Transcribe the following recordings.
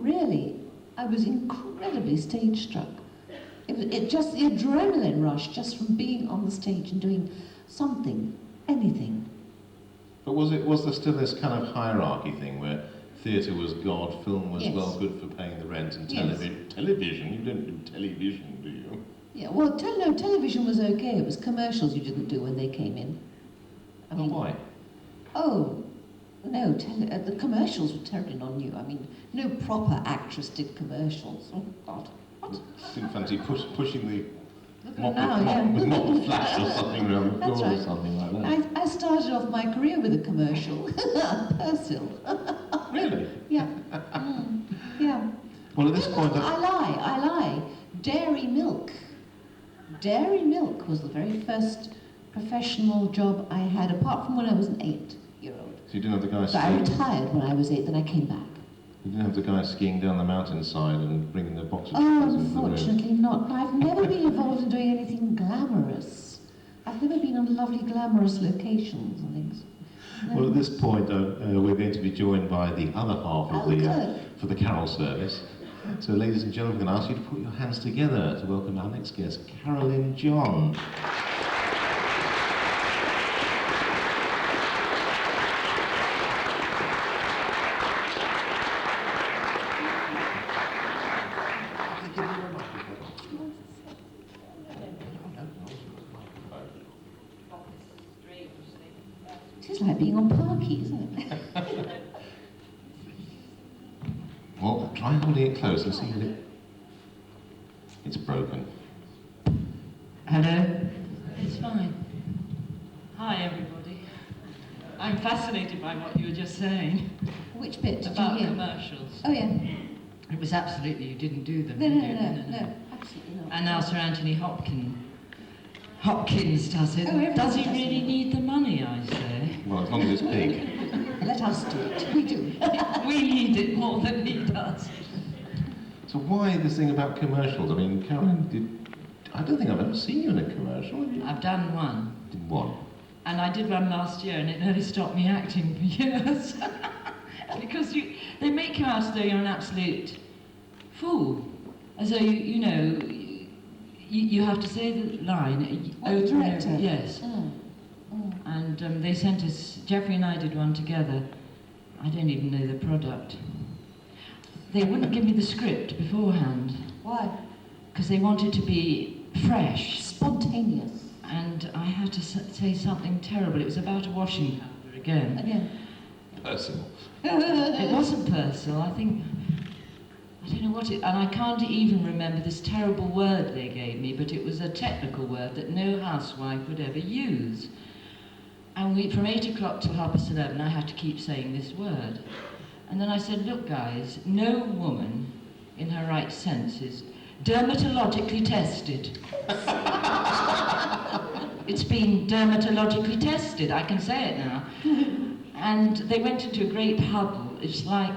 really, I was incredibly stage struck. It just, the adrenaline rush just from being on the stage and doing something, anything. But was there still this kind of hierarchy thing where theatre was God, film was, Yes. well, good for paying the rent, and Yes. television, you don't do television, do you? Yeah, well, no, television was okay. It was commercials you didn't do when they came in. I mean, Why? oh, no, the commercials were terribly non-new. I mean, no proper actress did commercials. Oh, God. What? Didn't fancy pushing the Look at mop now, with, yeah. with mop with flash or something around the That's floor or right. something like that. I started off my career with a commercial. Persil. Really? Yeah. Yeah. Well, at this No, point, I lie. Dairy milk. Dairy milk was the very first professional job I had, apart from when I was an 8-year-old. so you didn't have the guy So I skiing. retired when I was 8, then I came back. You didn't have the guy skiing down the mountainside and bringing the box of Oh, chocolates into the room. unfortunately not. I've never been involved in doing anything glamorous. I've never been on lovely glamorous locations and things. No. Well, at this point, we're going to be joined by the other half of good. for the carol service. So, ladies and gentlemen, I'm going to ask you to put your hands together to welcome our next guest, Carolyn John. It's like being on Parky, isn't it? Well, try holding it close and see if it's broken. Hello? It's fine. Hi, everybody. I'm fascinated by what you were just saying Which bit did about you hear? commercials. Oh, yeah. It was absolutely, you didn't do them, No, did no, you? no, absolutely not. And now Sir Anthony Hopkins does it. Oh, everyone Does he does really it. need the money, I say? Well, as long as it's big. Let us do it. We do. We need it more than he does. So why this thing about commercials? I mean, Carolyn, I don't think I've ever seen you in a commercial. Have you? I've done one. Did one? And I did one last year, and it nearly stopped me acting for years. Because they make you out as though you're an absolute fool. As though, you have to say the line. What, the director? Yes. And they sent us, Geoffrey and I did one together. I don't even know the product. They wouldn't give me the script beforehand. Why? Because they wanted to be fresh. Spontaneous. And I had to say something terrible. It was about a washing powder again. Again. Personal. It wasn't personal. I don't know what it, and I can't even remember this terrible word they gave me, but it was a technical word that no housewife would ever use. And from 8 o'clock till 11:30, I had to keep saying this word. And then I said, look guys, no woman in her right senses dermatologically tested. It's been dermatologically tested, I can say it now. And they went into a great huddle. It's like,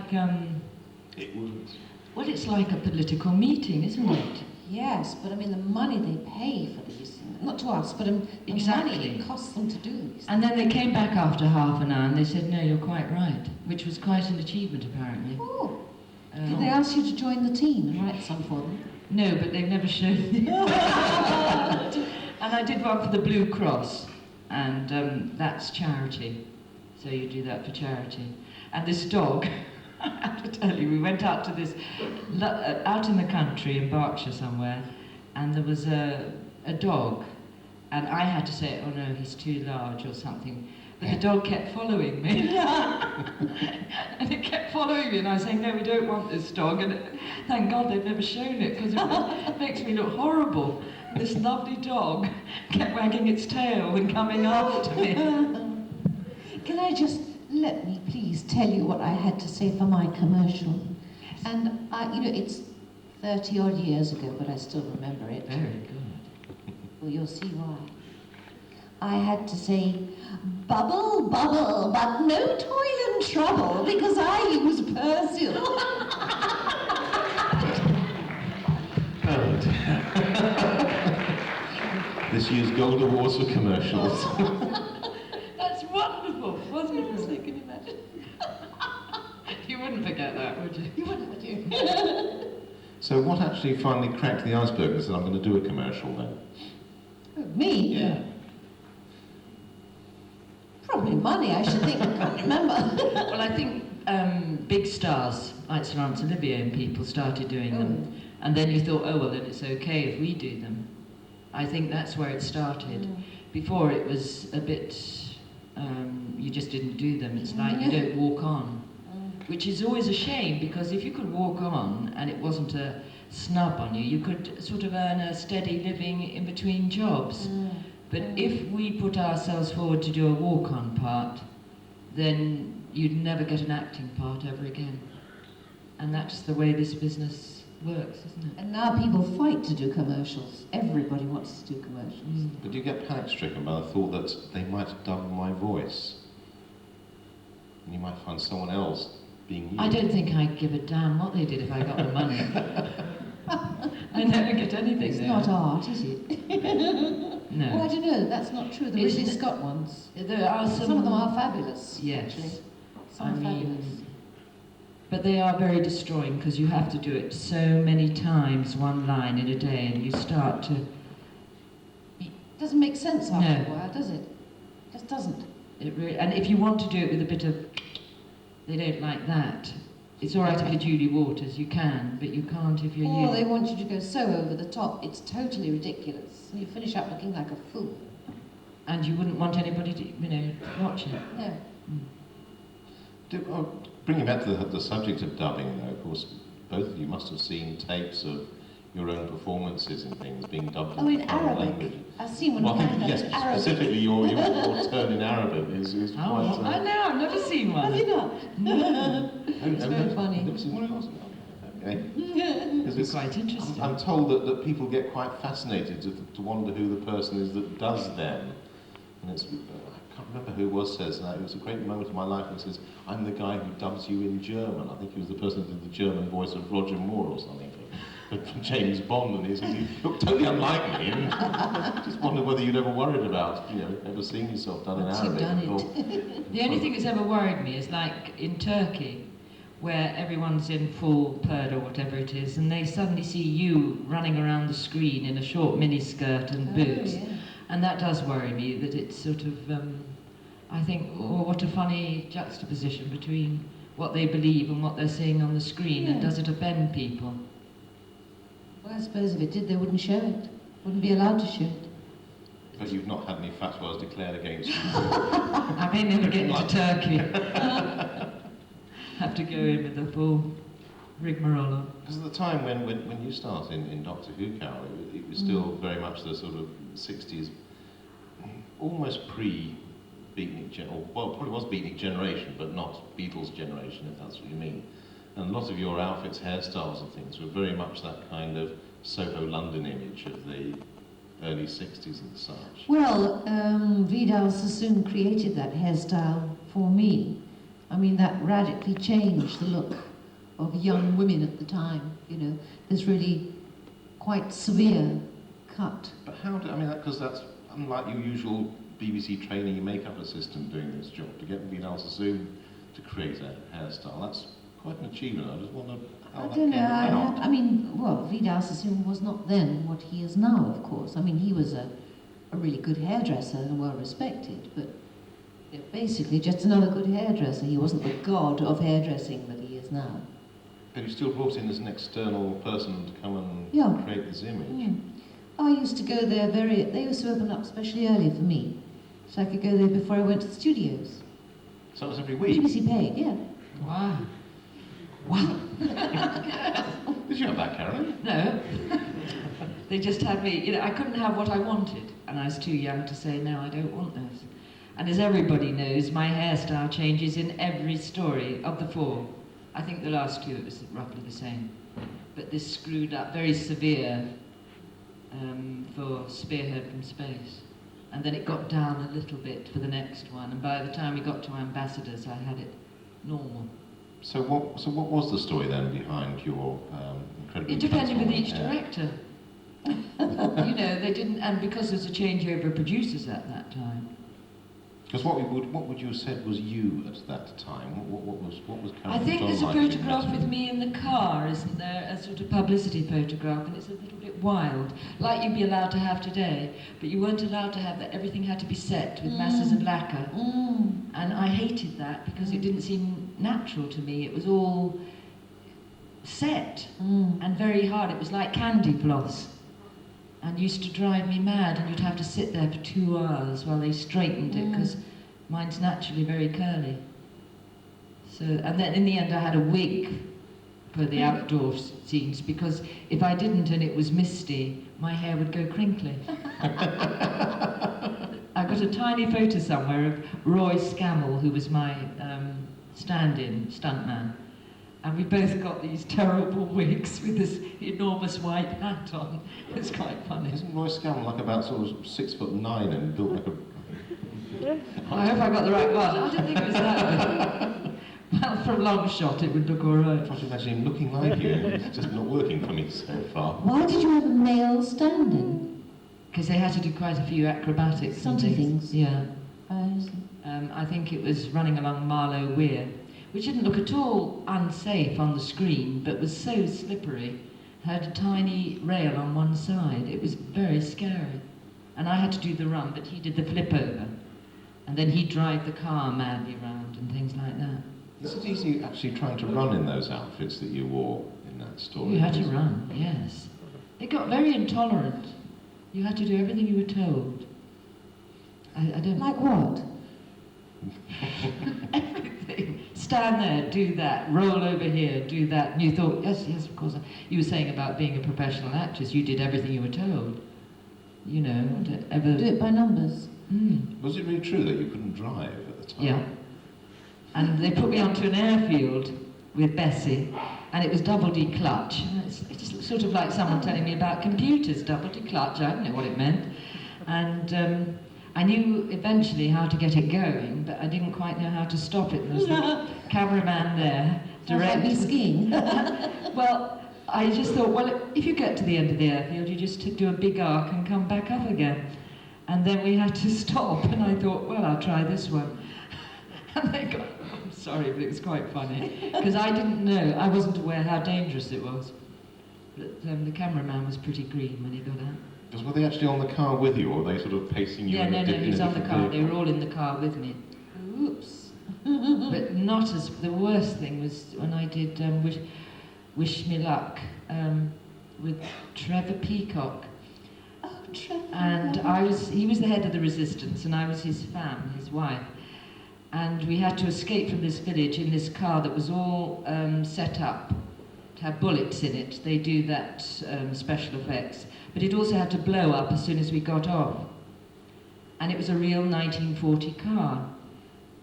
It was. well, it's like a political meeting, isn't it? Yes, but I mean the money they pay for these things, not to us, but the Exactly. money it costs them to do these And then they came back after half an hour and they said, no, you're quite right, which was quite an achievement, apparently. Oh. Did they ask you to join the team and write some for them? No, but they've never shown me. And I did one for the Blue Cross, and that's charity. So you do that for charity. And this dog, I have to tell you, we went out to this, out in the country in Berkshire somewhere, and there was a dog, and I had to say, oh no, he's too large or something. But the dog kept following me. And it kept following me, and I was saying, no, we don't want this dog. And thank God they've never shown it, because it makes me look horrible. This lovely dog kept wagging its tail and coming after me. Can I just, let me please tell you what I had to say for my commercial. Yes. And, it's 30 odd years ago, but I still remember it. Very good. Well, you'll see why. I had to say, bubble, bubble, but no toil and trouble, because I use Persil. Oh, dear. This year's Gold Awards for commercials. That's wonderful, wasn't it? Can you imagine? You wouldn't forget that, would you? You wouldn't, would you? So what actually finally cracked the iceberg and said, I'm going to do a commercial then? Me? Yeah. Probably money, I should think. I can't remember. Well, I think big stars like Sir Laurence Olivier and people started doing them, and then you thought, oh well, then it's okay if we do them. I think that's where it started. Before it was a bit, you just didn't do them. It's like you don't walk on, which is always a shame, because if you could walk on and it wasn't a snub on you, you could sort of earn a steady living in between jobs. But if we put ourselves forward to do a walk-on part, then you'd never get an acting part ever again. And that's the way this business works, isn't it? And now people fight to do commercials. Everybody wants to do commercials. But do you get panic-stricken by the thought that they might dub my voice? And you might find someone else being you? I don't think I'd give a damn what they did if I got the money. I never get anything It's there. not art, is it? No. Well, I don't know. That's not true. The Isn't Ridley it- Scott ones. There are Some of them are fabulous. Yes. Actually. Some I are mean, fabulous. but they are very destroying, because you have to do it so many times, one line in a day, and you start to... Doesn't make sense after No. a while, does it? Just doesn't. And if you want to do it with a bit of... They don't like that. It's all right if you're Julie Waters, you can, but you can't if you're Or you. they want you to go so over the top, it's totally ridiculous. And you finish up looking like a fool. And you wouldn't want anybody to, watch it. No. Bringing back to the subject of dubbing, though, of course, both of you must have seen tapes of your own performances and things being dubbed Oh, in in foreign Arabic. language. I've seen one Well, I think, in yes, Arabic. specifically your turn in Arabic is quite... Oh, I know, I've never seen one. Have you not? No. It's very funny. Never seen one of yours? Okay. It's quite interesting. I'm told that people get quite fascinated to wonder who the person is that does them. And it's, I can't remember who it was says that. It was a great moment of my life, and it says, I'm the guy who dubs you in German. I think he was the person who did the German voice of Roger Moore or something for James Bond, and he says, you look totally unlike me. And just wondered whether you'd ever worried about, ever seeing yourself done in Once Arabic. you've done and thought, The only thing that's ever worried me is like in Turkey, where everyone's in full purd or whatever it is, and they suddenly see you running around the screen in a short miniskirt and boots. Oh, yeah. And that does worry me, that it's sort of, I think, oh, what a funny juxtaposition between what they believe and what they're seeing on the screen, and Yeah. does it offend people? Well, I suppose if it did, they wouldn't show it. Wouldn't be allowed to show it. But you've not had any fatwas declared against you. I may never get into Turkey. Have to go in with the full rigmarole on. Because at the time when you started in Doctor Who, Carol, it was still very much the sort of 60s, almost pre-Beatnik, well, probably was Beatnik generation, but not Beatles generation, if that's what you mean. And a lot of your outfits, hairstyles and things were very much that kind of Soho London image of the early 60s and such. Well, Vidal Sassoon created that hairstyle for me. I mean, that radically changed the look of young women at the time, This really quite severe cut. But how do, because that's unlike your usual BBC trainee makeup assistant doing this job, to get Vidal Sassoon to create a hairstyle, that's quite an achievement. I just wonder how I that don't came know, about. Vidal Sassoon was not then what he is now, of course. I mean, he was a really good hairdresser and well respected, but basically just another good hairdresser. He wasn't the god of hairdressing that he is now. But you still brought in as an external person to come and Yeah. create this image. Mm. I used to go there they used to open up especially early for me, so I could go there before I went to the studios. So it was every week. BBC paid, yeah. Wow. Wow. Did you have that, Carolyn? No. They just had me, I couldn't have what I wanted, and I was too young to say, no, I don't want this. And as everybody knows, my hairstyle changes in every story of the four. I think the last two, it was roughly the same. But this screwed up, very severe, for Spearhead from Space. And then it got down a little bit for the next one, and by the time we got to Ambassadors, I had it normal. So what was the story then behind your incredibly It depended with transforming each hair? director. They didn't, and because there's a changeover of producers at that time. Because what would you have said was you at that time? What was I Cameron think John there's a like when you met photograph him? with me in the car, isn't there? A sort of publicity photograph, and it's a little bit wild, like you'd be allowed to have today, but you weren't allowed to have that. Everything had to be set with masses of lacquer. And I hated that because it didn't seem natural to me. It was all set and very hard. It was like candy floss. And used to drive me mad, and you'd have to sit there for 2 hours while they straightened it, because mine's naturally very curly. So, and then in the end I had a wig for the outdoor scenes, because if I didn't and it was misty, my hair would go crinkly. I got a tiny photo somewhere of Roy Scammell, who was my stand-in stuntman. And we both got these terrible wigs with this enormous white hat on. It was quite funny. Isn't Roy Scammell like about sort of 6'9" and built like a... I hope I got the right one. I don't think it was that big. Well, for a long shot it would look all I right. tried to imagine him looking like you, and it's just not working for me so far. Why did you have a male stand-in? Because they had to do quite a few acrobatics and Stunty things. things. Yeah. I I think it was running along Marlow Weir, which didn't look at all unsafe on the screen, but was so slippery. Had a tiny rail on one side. It was very scary. And I had to do the run, but he did the flip over. And then he'd drive the car madly round and things like that. Is it easy actually trying to run in those outfits that you wore in that story? You had to run, yes. It got very intolerant. You had to do everything you were told. I don't... Like what? Everything. Stand there, do that, roll over here, do that. And you thought, yes, yes, of course. You were saying about being a professional actress, you did everything you were told. You know, ever... Do it by numbers. Was it really true that you couldn't drive at the time? Yeah. And they put me onto an airfield with Bessie, and it was double D clutch. It's sort of like someone telling me about computers, double D clutch. I didn't know what it meant. And I knew eventually how to get it going, but I didn't quite know how to stop it. There was the cameraman there, Like me skiing. Well, I just thought, well, if you get to the end of the airfield, you just do a big arc and come back up again. And then we had to stop, and I thought, well, I'll try this one. And they got, I'm sorry, but it was quite funny, because I didn't know, I wasn't aware how dangerous it was. But the cameraman was pretty green when he got out. Because were they actually on the car with you, or were they sort of pacing you Yeah, in no, a no, he was in a on the different car. They vehicle? were all in the car with me. Oops. But not as, the worst thing was when I did Wish Me Luck with Trevor Peacock. Oh, Trevor. And he was the head of the resistance, and I was his femme, his wife. And we had to escape from this village in this car that was all set up to have bullets in it. They do that special effects. But it also had to blow up as soon as we got off. And it was a real 1940 car.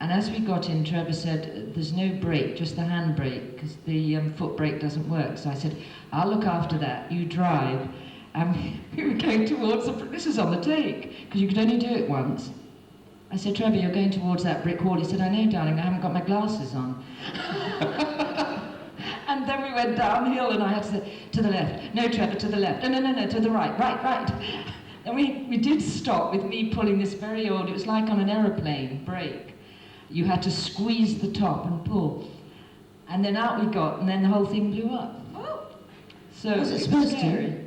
And as we got in, Trevor said, there's no brake, just the hand brake, because the foot brake doesn't work. So I said, I'll look after that, you drive. And we were going towards this is on the take, because you could only do it once. I said, Trevor, you're going towards that brick wall. He said, I know, darling, I haven't got my glasses on. And then we went downhill, and I had to say, to the left. No, Trevor, to the left. No, to the right, right. And we did stop with me pulling this very old, it was like on an aeroplane, brake. You had to squeeze the top and pull. And then out we got, and then the whole thing blew up. So Was it supposed to? scary.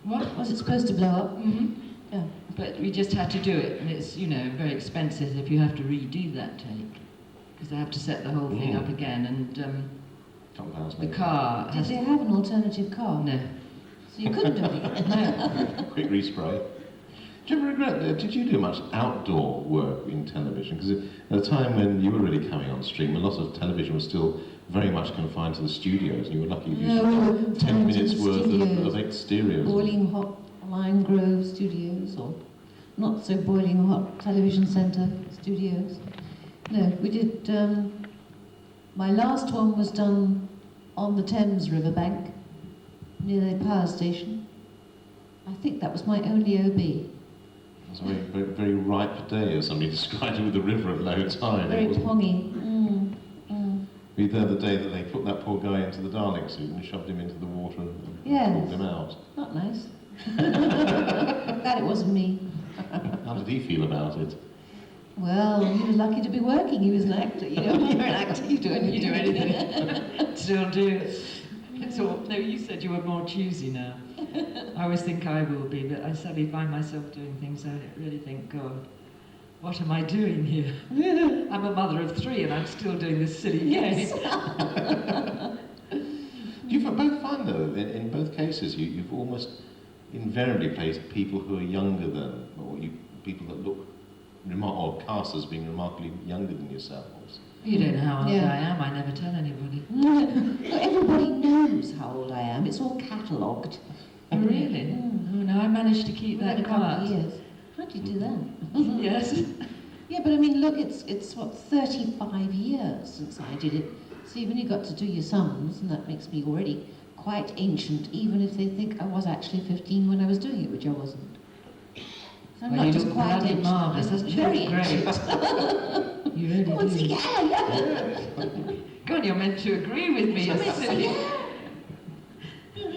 What? Was it supposed to blow up? Mm-hmm. Yeah. But we just had to do it, and it's, very expensive if you have to redo that take, because they have to set the whole thing up again, and the car Did has... they have an alternative car? No. So you couldn't do it? No. Quick respray. Do you ever regret, did you do much outdoor work in television? Because at a time when you were really coming on stream, a lot of television was still very much confined to the studios, and you were lucky if you No, we were 10 down to minutes the worth studios. of exteriors. Boiling Hot Lime Grove Studios, or not so Boiling Hot Television Centre Studios. No, we did, my last one was done on the Thames riverbank, near the power station. I think that was my only OB. It was a very ripe day, as somebody described it, with the river at low tide. Very It wasn't- pongy. Were you there the day that they put that poor guy into the Dalek suit and shoved him into the water and Yes. pulled him out? Not nice. Glad it wasn't me. How did he feel about it? Well, he was lucky to be working. He was an actor. You know, when you're an actor, you do anything. You do anything. Still do. It's all, no, you said you were more choosy now. I always think I will be, but I suddenly find myself doing things I really think, God, what am I doing here? I'm a mother of 3 and I'm still doing this silly Yes. game. Do you both find, though, in both cases, you've almost invariably placed people who are younger than, or people that look, or cast as being remarkably younger than yourselves? You don't know how old Yeah. I am, I never tell anybody. Everybody knows how old I am. It's all catalogued. Oh, really? Oh, no, I managed to keep Within that a couple of quiet. years. How do you do that? Yes. Yeah, but I mean, look, it's what, 35 years since I did it. So you've only got to do your sums, and that makes me already quite ancient, even if they think I was actually 15 when I was doing it, which I wasn't. So I'm Well, not you just look quite bloody ancient, marvellous, I'm doesn't she? very Great. ancient. You really Oh, do. yeah. God, you're meant to agree with me, you silly.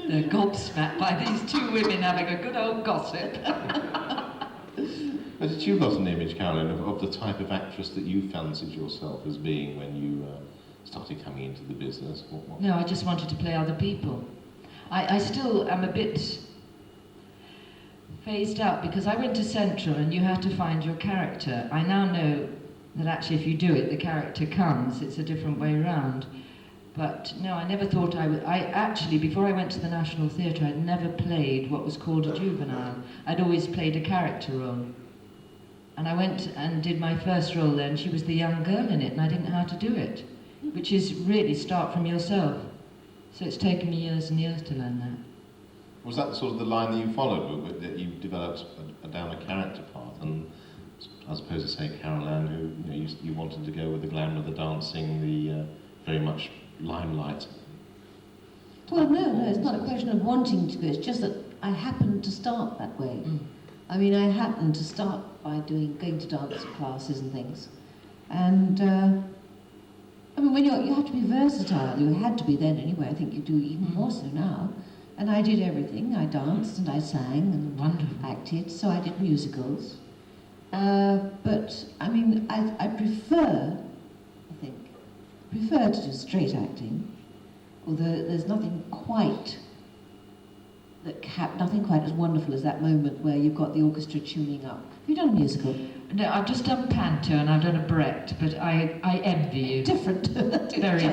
They're gobsmacked by these 2 women having a good old gossip. But did you got an image, Carolyn, of the type of actress that you fancied yourself as being when you started coming into the business? What? No, I just wanted to play other people. I still am a bit phased out because I went to Central and you have to find your character. I now know that actually if you do it, the character comes. It's a different way around. But no, I never thought I would. I actually, before I went to the National Theatre, I'd never played what was called a juvenile. I'd always played a character role. And I went and did my first role there, and she was the young girl in it, and I didn't know how to do it, which is really start from yourself. So it's taken me years and years to learn that. Was that sort of the line that you followed, that you developed down a character path? And as opposed to, say, Carol Ann, who you wanted to go with the glamour, the dancing, the very much limelight? Well, no, it's not a question of wanting to go. It's just that I happened to start that way. I mean, I happened to start by going to dance classes and things. And, I mean, when you have to be versatile, you had to be then anyway, I think you do even more so now. And I did everything. I danced and I sang and Wonderful. acted, so I did musicals. But, I mean, I prefer to do straight acting, although there's nothing quite as wonderful as that moment where you've got the orchestra tuning up. Have you done a musical? No, I've just done Panto and I've done a Brecht, but I envy you. Different. Very.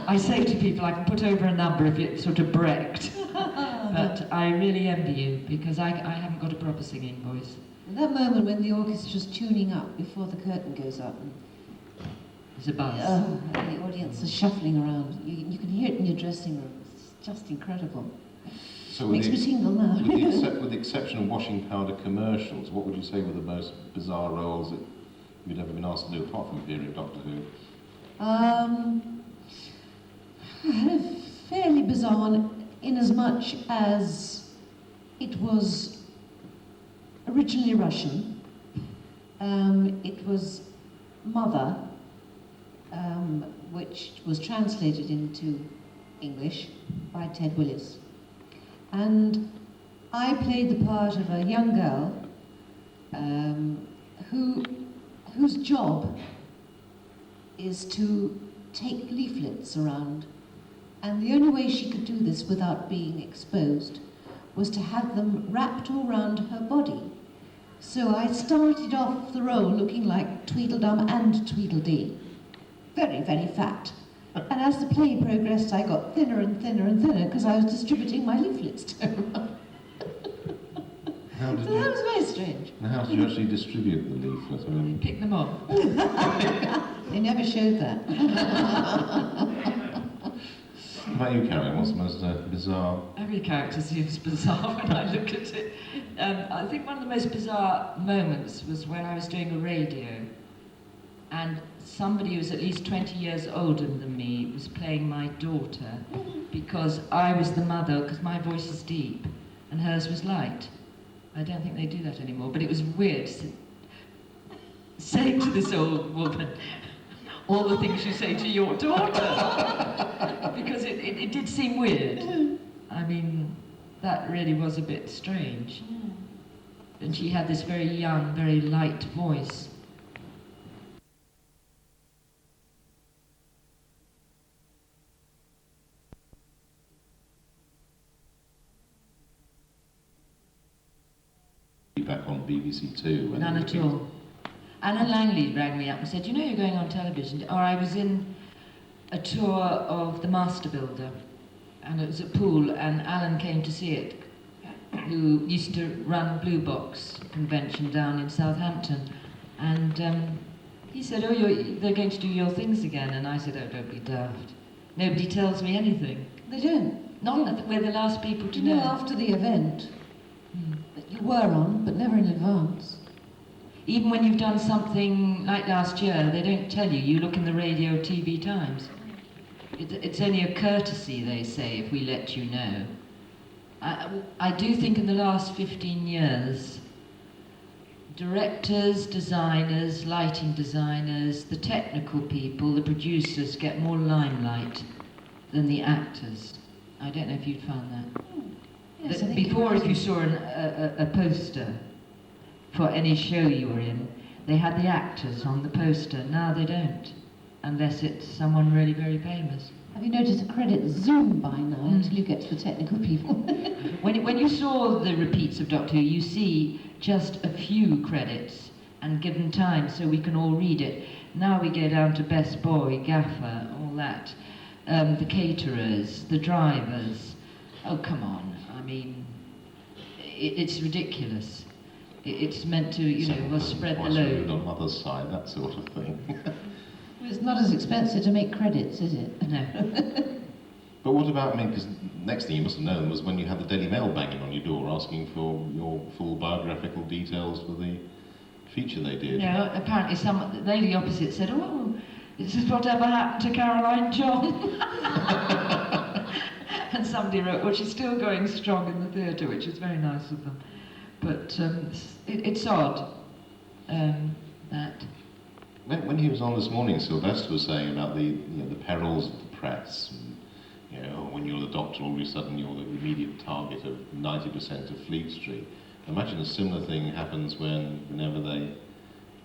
I say to people I can put over a number if it's sort of Brecht, but I really envy you because I haven't got a proper singing voice. And that moment when the orchestra's tuning up before the curtain goes up, and It's a buzz. the audience is shuffling around. You can hear it in your dressing room. It's just incredible. So Makes me tingle now. with the exception of washing powder commercials, what would you say were the most bizarre roles that you'd ever been asked to do, apart from period Doctor Who? I had a fairly bizarre one, in as much as it was originally Russian. It was Mother, which was translated into English by Ted Willis. And I played the part of a young girl whose job is to take leaflets around. And the only way she could do this without being exposed was to have them wrapped all around her body. So I started off the role looking like Tweedledum and Tweedledee. Very, very fat. And as the play progressed, I got thinner and thinner and thinner because I was distributing my leaflets to everyone. How did So that was very strange. And how did you actually distribute the leaflet? I mean, Pick them up. They never showed that. what about you, Carolyn? What's the most bizarre? Every character seems bizarre when I look at it. I think one of the most bizarre moments was when I was doing a radio and somebody who was at least 20 years older than me was playing my daughter because I was the mother, because my voice is deep and hers was light. I don't think they do that anymore, but it was weird saying to this old woman all the things you say to your daughter because it did seem weird. I mean, that really was a bit strange. And she had this very young, very light voice. back on BBC Two. when None they at were- all. Anna Langley rang me up and said, you know you're going on television. Or I was in a tour of The Master Builder, and it was at Poole, and Alan came to see it, who used to run Blue Box convention down in Southampton. And he said, oh, they're going to do your things again. And I said, oh, don't be daft. Nobody tells me anything. They don't. Not that we're the last people to You know, know. after the event Hmm. that you were on, but never in advance. Even when you've done something like last year, they don't tell you. You look in the Radio TV Times. It's only a courtesy, they say, if we let you know. I do think in the last 15 years, directors, designers, lighting designers, the technical people, the producers get more limelight than the actors. I don't know if you'd found that. Yes, That I think before, you're if you saw a poster for any show you were in, they had the actors on the poster. Now they don't, unless it's someone really very famous. Have you noticed the credits zoom by now Mm. until you get to the technical people? When you saw the repeats of Doctor Who, you see just a few credits and given time so we can all read it. Now we go down to best boy, gaffer, all that. The caterers, the drivers. Oh, come on. I mean, it's ridiculous. It's meant to, you know, well, spread the Twice removed load. on mother's side, that sort of thing. It's not as expensive to make credits, is it? No. But what about, I mean, because next thing you must have known was when you had the Daily Mail banging on your door asking for your full biographical details for the feature they did. No, apparently the lady opposite said, oh, this is whatever happened to Caroline John. And somebody wrote, well, she's still going strong in the theatre, which is very nice of them. But it's odd, that. When he was on this morning, Sylvester was saying about the perils of the press. And, when you're the Doctor, all of a sudden you're the immediate target of 90% of Fleet Street. Imagine a similar thing happens whenever they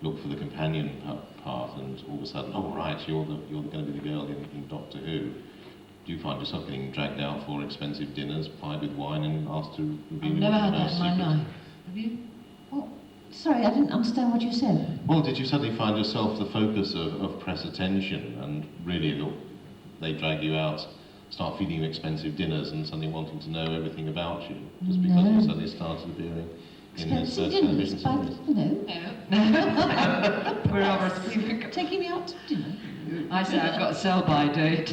look for the companion part, and all of a sudden, oh right, you're going to be the girl in Doctor Who. Do you find yourself getting dragged out for expensive dinners, plied with wine, and asked to reveal I've your never had that most in my secrets? life. Have you? Well, sorry, I didn't understand what you said. Well, did you suddenly find yourself the focus of press attention, and really they drag you out, start feeding you expensive dinners, and suddenly wanting to know everything about you, just because No. you suddenly started appearing in this Expensive television dinners, but, series? No. We're obviously. taking me out to dinner. I say I've got a sell-by date.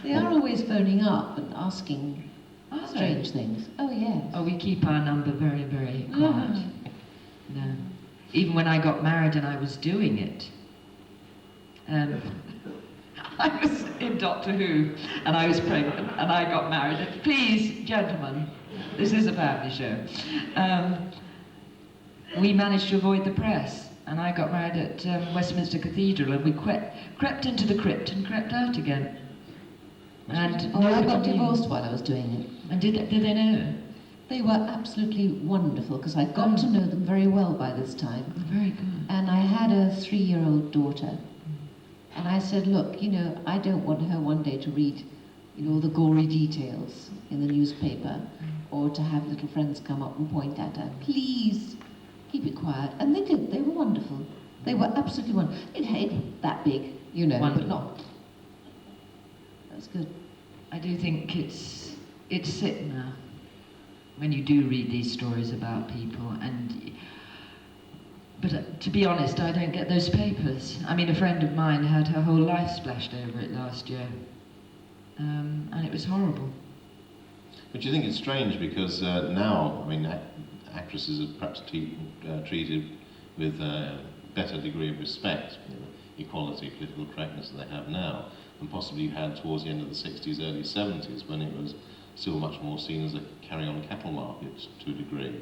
They are always phoning up and asking Are they? strange things. Oh, yes. Oh, we keep our number very, very quiet. No. Even when I got married and I was doing it, I was in Doctor Who and I was pregnant and I got married. And please, gentlemen, this is a family show. We managed to avoid the press, and I got married at Westminster Cathedral, and we crept into the crypt and crept out again. And Oh, I got nobody knew. divorced while I was doing it. And did they know? They were absolutely wonderful because I got to know them very well by this time. Very good. And I had a 3-year-old daughter. And I said, look, I don't want her one day to read, all the gory details in the newspaper or to have little friends come up and point at her. Please, keep it quiet. And they did. They were wonderful. They were absolutely wonderful. It ain't that big, but Wonderful. not. That's good. I do think it's sick now when you do read these stories about people, but to be honest, I don't get those papers. I mean, a friend of mine had her whole life splashed over it last year, and it was horrible. But you think it's strange because now, I mean, actresses are perhaps treated with a better degree of respect, equality, political correctness than they have now, and possibly had towards the end of the 60s, early 70s, when it was still much more seen as a carry-on cattle market to a degree.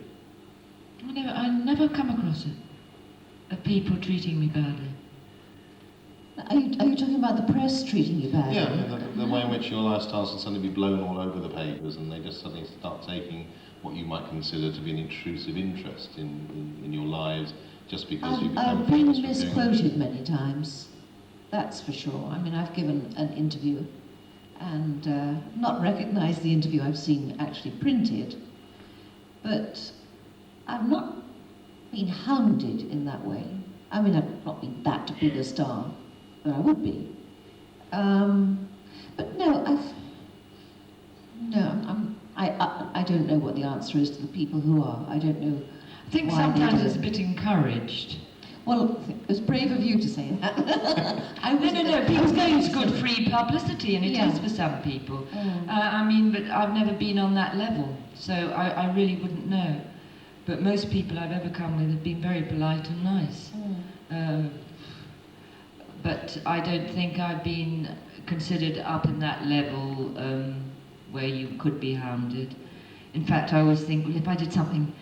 I never come across it, of people treating me badly. Are you talking about the press treating you badly? Yeah, the way in which your lifestyles can suddenly be blown all over the papers, and they just suddenly start taking what you might consider to be an intrusive interest in your lives, just because you become I've been famous for doing it. misquoted many times, that's for sure. I mean, I've given an interview and not recognised the interview I've seen actually printed. But I've not been hounded in that way. I mean, I've not been that big a star, but I would be. But no, I don't know what the answer is to the people who are. I don't know. I think why they sometimes do it's a it. bit encouraged. Well, it's brave of you to say that. No. People think it's good free publicity, and it Yeah. is for some people. Mm. I mean, but I've never been on that level, so I really wouldn't know. But most people I've ever come with have been very polite and nice. But I don't think I've been considered up in that level where you could be hounded. In fact, I always think, well, if I did something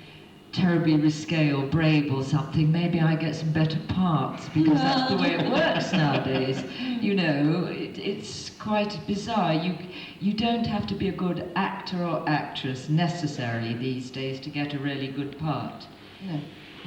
terribly risque or brave or something, maybe I get some better parts, because that's the way it works nowadays. You know, it's quite bizarre. You don't have to be a good actor or actress necessarily these days to get a really good part. No,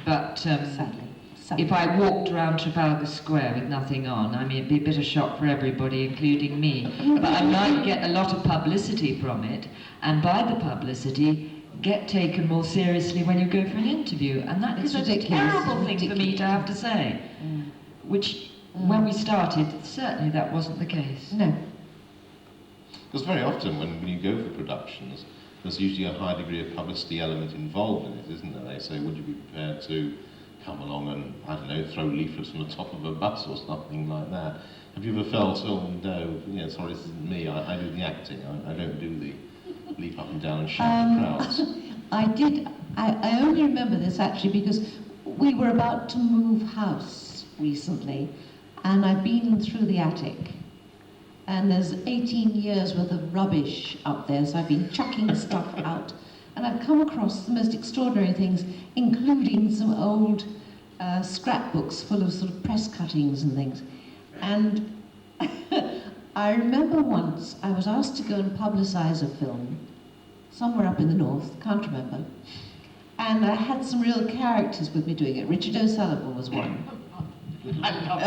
But sadly. if I walked around Trafalgar Square with nothing on, I mean, it'd be a bit of shock for everybody, including me. But I might get a lot of publicity from it, and by the publicity, get taken more seriously when you go for an interview. And that It's is a ridiculous. terrible thing for me to have to say. Which, when we started, certainly that wasn't the case. No. Because very often when you go for productions, there's usually a high degree of publicity element involved in it, isn't there? They say, would you be prepared to come along and, I don't know, throw leaflets from the top of a bus or something like that? Have you ever felt, oh no, sorry, this isn't me, I do the acting, I don't do the leap up and down and shout at crowds? I did. I only remember this actually because we were about to move house recently, and I've been through the attic, and there's 18 years worth of rubbish up there, so I've been chucking stuff out, and I've come across the most extraordinary things, including some old scrapbooks full of sort of press cuttings and things. And I remember once I was asked to go and publicise a film somewhere up in the north, can't remember, and I had some real characters with me doing it. Richard O'Sullivan was one. And I can't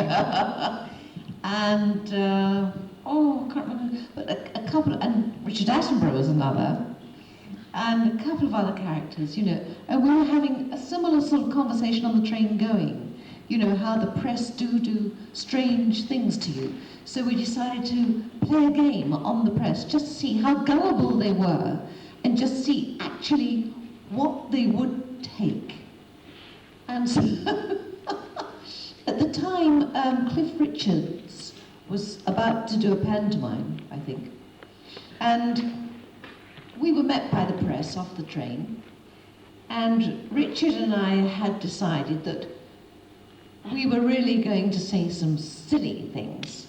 remember, but a couple, and Richard Attenborough was another, and a couple of other characters, and we were having a similar sort of conversation on the train going, how the press do strange things to you. So we decided to play a game on the press, just to see how gullible they were, and just see actually what they would take. And so, at the time, Cliff Richards was about to do a pantomime, I think. And we were met by the press off the train, and Richard and I had decided that we were really going to say some silly things,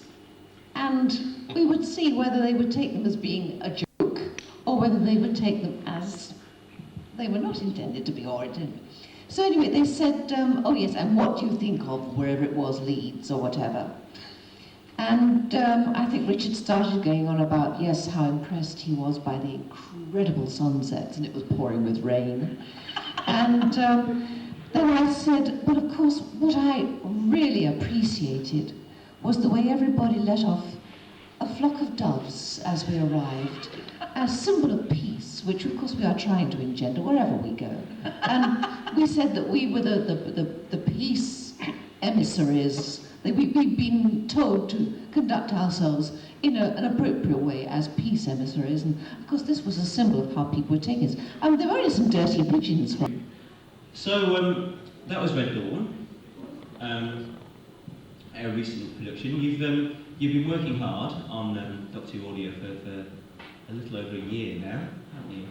and we would see whether they would take them as being a joke or whether they would take them as they were not intended to be or intended. So anyway, they said, oh yes, and what do you think of wherever it was, Leeds or whatever? And I think Richard started going on about, yes, how impressed he was by the incredible sunsets, and it was pouring with rain. And then I said, but of course, what I really appreciated was the way everybody let off a flock of doves as we arrived, a symbol of peace, which of course we are trying to engender wherever we go. And we said that we were the peace emissaries. We've been told to conduct ourselves in an appropriate way as peace emissaries, and of course this was a symbol of how people were taking us. There were only some dirty pigeons. So that was Red Dawn, a recent production. You've been working hard on Doctor Who Audio for a little over a year now, haven't you?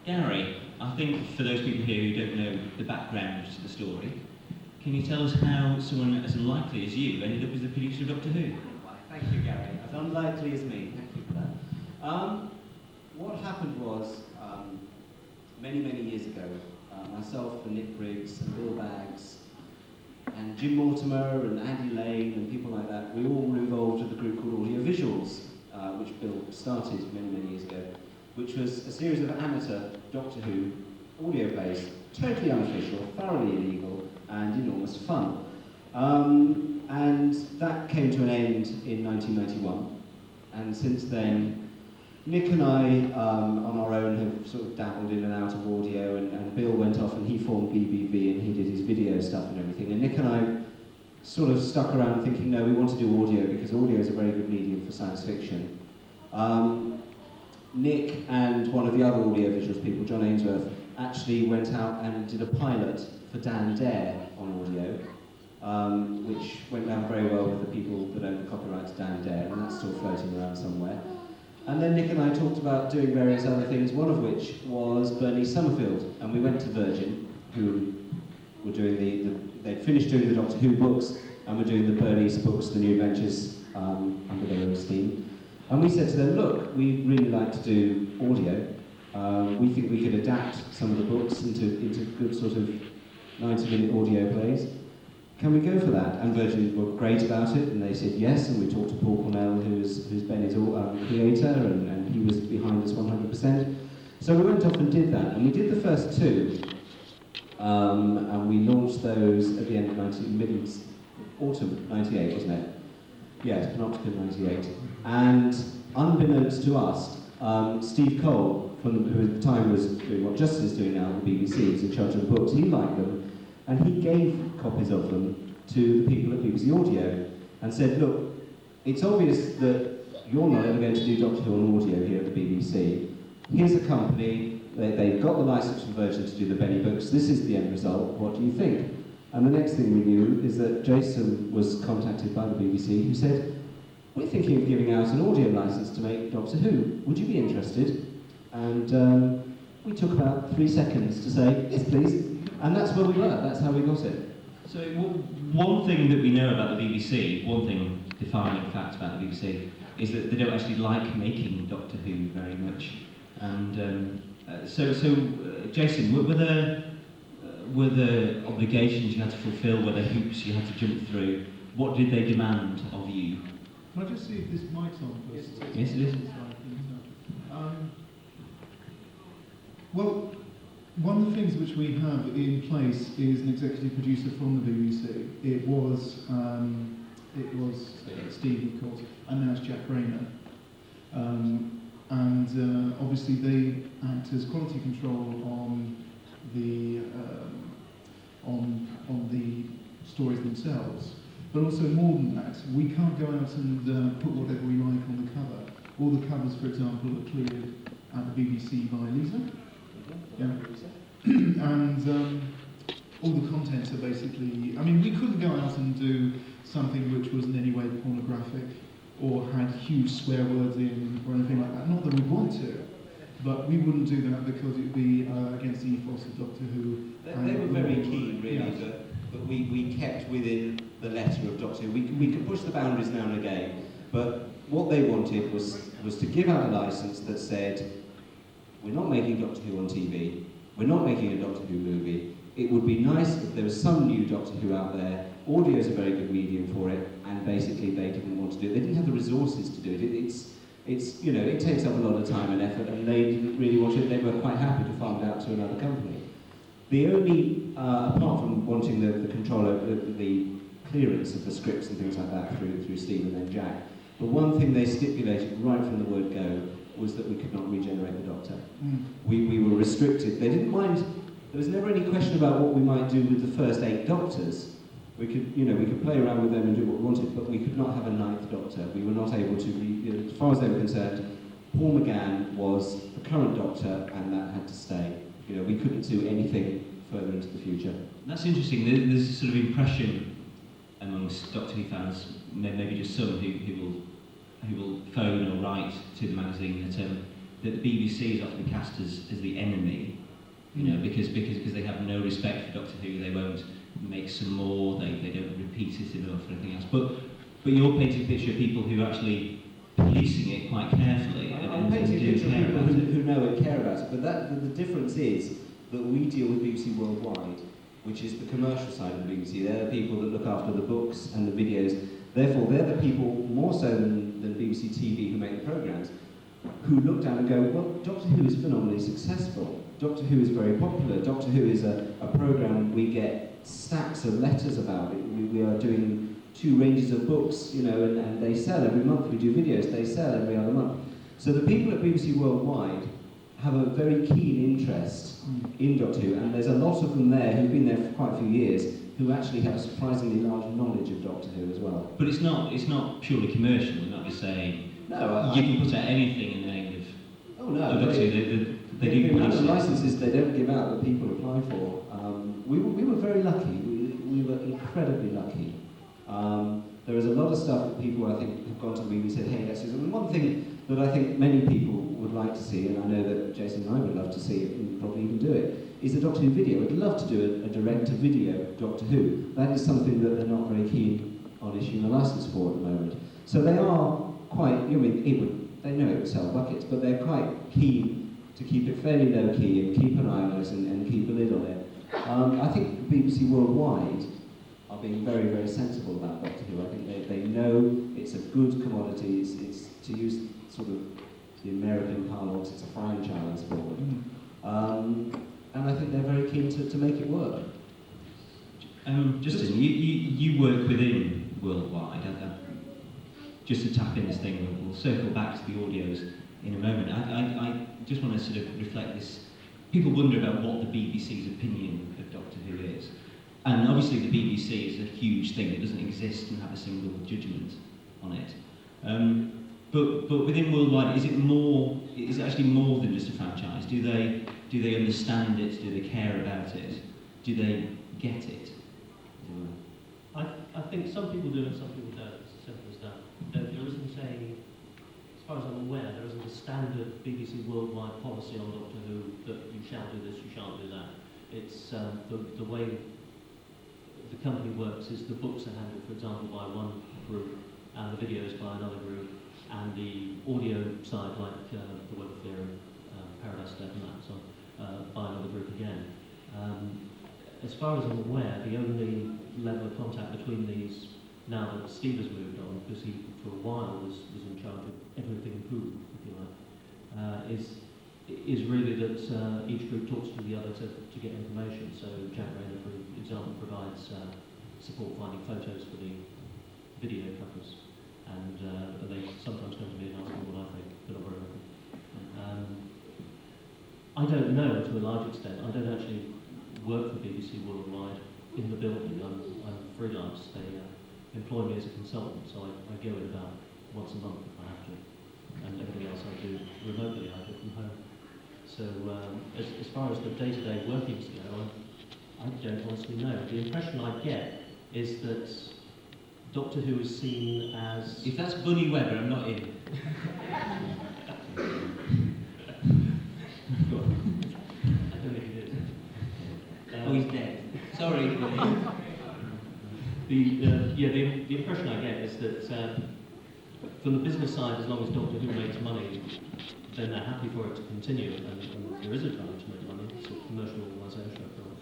Gary, I think for those people here who don't know the background to the story, can you tell us how someone as unlikely as you ended up as the producer of Doctor Who? Thank you, Gary. As unlikely as me. Thank you for that. What happened was, many, many years ago, myself and Nick Briggs and Bill Baggs and Jim Mortimer and Andy Lane and people like that, we all were involved with a group called Audio Visuals, which Bill started many, many years ago, which was a series of amateur Doctor Who audio-based, totally unofficial, thoroughly illegal, and enormous fun. And that came to an end in 1991, and since then Nick and I, on our own, have sort of dabbled in and out of audio, and Bill went off and he formed BBV and he did his video stuff and everything. And Nick and I sort of stuck around thinking, no, we want to do audio because audio is a very good medium for science fiction. Nick and one of the other audiovisuals people, John Ainsworth, actually went out and did a pilot for Dan Dare on audio, which went down very well with the people that own the copyright to Dan Dare, and that's still floating around somewhere. And then Nick and I talked about doing various other things, one of which was Bernice Summerfield, and we went to Virgin, who were doing they'd finished doing the Doctor Who books, and were doing the Bernice books, The New Adventures, under their own steam. And we said to them, look, we'd really like to do audio. We think we could adapt some of the books into good sort of 90-minute audio plays. Can we go for that? And Virgin were great about it, and they said yes, and we talked to Paul Cornell, who's Benny's creator, and he was behind us 100%. So we went off and did that, and we did the first two, and we launched those at the end of autumn 98, wasn't it? Yes, Panopticon 98. And unbeknownst to us, Steve Cole, who at the time was doing what Justin is doing now at the BBC, was in charge of the books, he liked them, and he gave copies of them to the people at BBC Audio and said, look, it's obvious that you're not ever going to do Doctor Who on audio here at the BBC. Here's a company, they've got the license from Virgin to do the Benny books, this is the end result, what do you think? And the next thing we knew is that Jason was contacted by the BBC who said, we're thinking of giving out an audio license to make Doctor Who, would you be interested? And we took about 3 seconds to say, yes please, and that's where we were, that's how we got it. So one thing that we know about the BBC, one thing defining fact about the BBC, is that they don't actually like making Doctor Who very much. And Jason, were there obligations you had to fulfil, were there hoops you had to jump through? What did they demand of you? Can I just see if this mic's on first? Yes, it is. Well, one of the things which we have in place is an executive producer from the BBC. It was Steve, of course, and now it's Jack Rayner. Obviously they act as quality control on the stories themselves. But also more than that, we can't go out and put whatever we like on the cover. All the covers, for example, are cleared at the BBC by Lisa. Yeah. And all the contents are basically, I mean, we couldn't go out and do something which was in any way pornographic or had huge swear words in or anything like that. Not that we want to, but we wouldn't do that because it would be against the ethos of Doctor Who. They were very keen, really, yeah. But we kept within the letter of Doctor Who. We could push the boundaries now and again, but what they wanted was to give out a license that said, we're not making Doctor Who on TV, we're not making a Doctor Who movie. It would be nice if there was some new Doctor Who out there. Audio is a very good medium for it, and basically they didn't want to do it. They didn't have the resources to do it. It's you know, it takes up a lot of time and effort, and they didn't really want it. They were quite happy to farm it out to another company. The only, apart from wanting the control over the clearance of the scripts and things like that through Steve and then Jack, the one thing they stipulated right from the word go was that we could not regenerate the Doctor. We were restricted. They didn't mind. There was never any question about what we might do with the first 8 Doctors. We could play around with them and do what we wanted, but we could not have a 9th Doctor. We were not able to, as far as they were concerned, Paul McGann was the current Doctor, and that had to stay. We couldn't do anything further into the future. That's interesting. There's a sort of impression amongst Doctor Who fans, maybe just some who will phone or write to the magazine that the BBC is often cast as the enemy, because they have no respect for Doctor Who. They won't make some more. They don't repeat it enough or anything else. But you're painting a picture of people who are actually policing it quite carefully. I'm painting a picture of people who know and care about it. But the difference is that we deal with BBC Worldwide, which is the commercial side of the BBC. They're the people that look after the books and the videos. Therefore, they're the people, more so than BBC TV, who make the programmes, who look down and go, well, Doctor Who is phenomenally successful. Doctor Who is very popular. Doctor Who is a programme we get stacks of letters about. We are doing 2 ranges of books, and they sell every month. We do videos, they sell every other month. So the people at BBC Worldwide have a very keen interest in Doctor Who, and there's a lot of them there who've been there for quite a few years who actually have a surprisingly large knowledge of Doctor Who as well. But it's not purely commercial. We're not just saying No, you can put out anything in the name of oh no, Doctor Who. They the do amount of release it. licenses they don't give out that people apply for. We were very lucky. We were incredibly lucky. There is a lot of stuff that people, I think, have gone to me and said, hey, let's do something. One thing that I think many people would like to see, and I know that Jason and I would love to see it, and probably even do it, is a Doctor Who video. I'd love to do a direct-to-video Doctor Who. That is something that they're not very keen on issuing a license for at the moment. So they are quite, they know it would sell buckets, but they're quite keen to keep it fairly low-key and keep an eye on us and keep a lid on it. I think BBC Worldwide are being very, very sensible about Doctor Who. I think they know it's a good commodity. It's to use sort of the American parlance, it's a franchise for them. And I think they're very keen to make it work. Justin, you work within Worldwide. Just to tap in this thing, we'll circle back to the audios in a moment. I just want to sort of reflect this. People wonder about what the BBC's opinion of Doctor Who is. And obviously the BBC is a huge thing. It doesn't exist and have a single judgment on it. But within Worldwide, is it actually more than just a franchise? Do they understand it? Do they care about it? Do they get it? I think some people do and some people don't. It's as simple as that. There isn't as far as I'm aware, there isn't a standard BBC Worldwide policy on Doctor Who that you shall do this, you shan't do that. It's the way the company works is the books are handled, for example, by one group, and the videos by another group, and the audio side, like the Web of Theory, Paradise Death and that, so by another group again. As far as I'm aware, the only level of contact between these, now that Steve has moved on, because he for a while was in charge of everything Who, if you like, is really that each group talks to the other to get information. So Jack Rayner, for example, provides support finding photos for the video covers, and they sometimes come to me and ask me what I think, but not very often. I don't know to a large extent. I don't actually work for BBC Worldwide in the building. I'm freelance. They employ me as a consultant, so I go in about once a month if I have to, and everything else I do remotely. I do from home. So as far as the day-to-day workings go, I don't honestly know. The impression I get is that Doctor Who is seen as... If that's Bunny Weber, I'm not in. I don't know if it is. Oh, he's dead. Sorry. The impression I get is that from the business side, as long as Doctor Who makes money, then they're happy for it to continue, and there is a drive to make money. It's a commercial organisation, after all.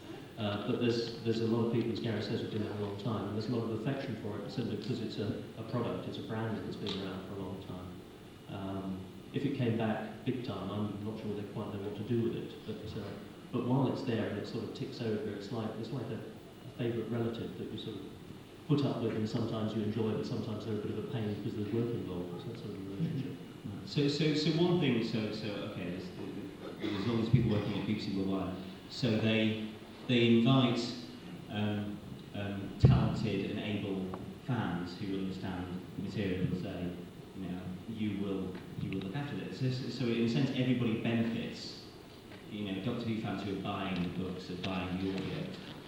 But there's a lot of people, as Gary says, who've been there a long time, and there's a lot of affection for it simply because it's a product, it's a brand that's been around for a long time. If it came back big time, I'm not sure they quite know what to do with it. But while it's there and it sort of ticks over, it's like a favourite relative that you sort of put up with, and sometimes you enjoy it, but sometimes they're a bit of a pain because there's work involved. It's that sort of relationship. So one thing. Okay. There's all these people working at BBC Worldwide. So they invite talented and able fans who understand the material and say, you will look after this. So in a sense, everybody benefits. Doctor Who fans who are buying the books, are buying the audio,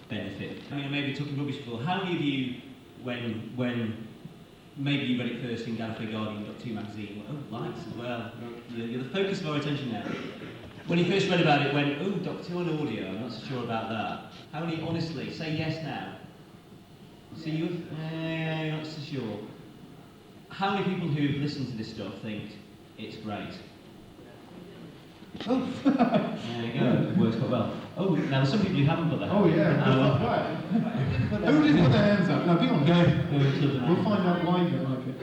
benefit. I mean, maybe talking rubbish before. How many of you, when maybe you read it first in Gallifrey Guardian, Doctor Who magazine, oh, lights as well. You're the focus of our attention now. When you first read about it, went, oh, Doctor Who on audio, I'm not so sure about that. How many, honestly, say yes now? See, you're not so sure. How many people who've listened to this stuff think it's great? Oh. There you go, it works quite well. Oh, now there's some people who haven't put their hand Oh yeah. Right. Who didn't put their hands up? No, be honest. Go. We'll find out why you don't like it.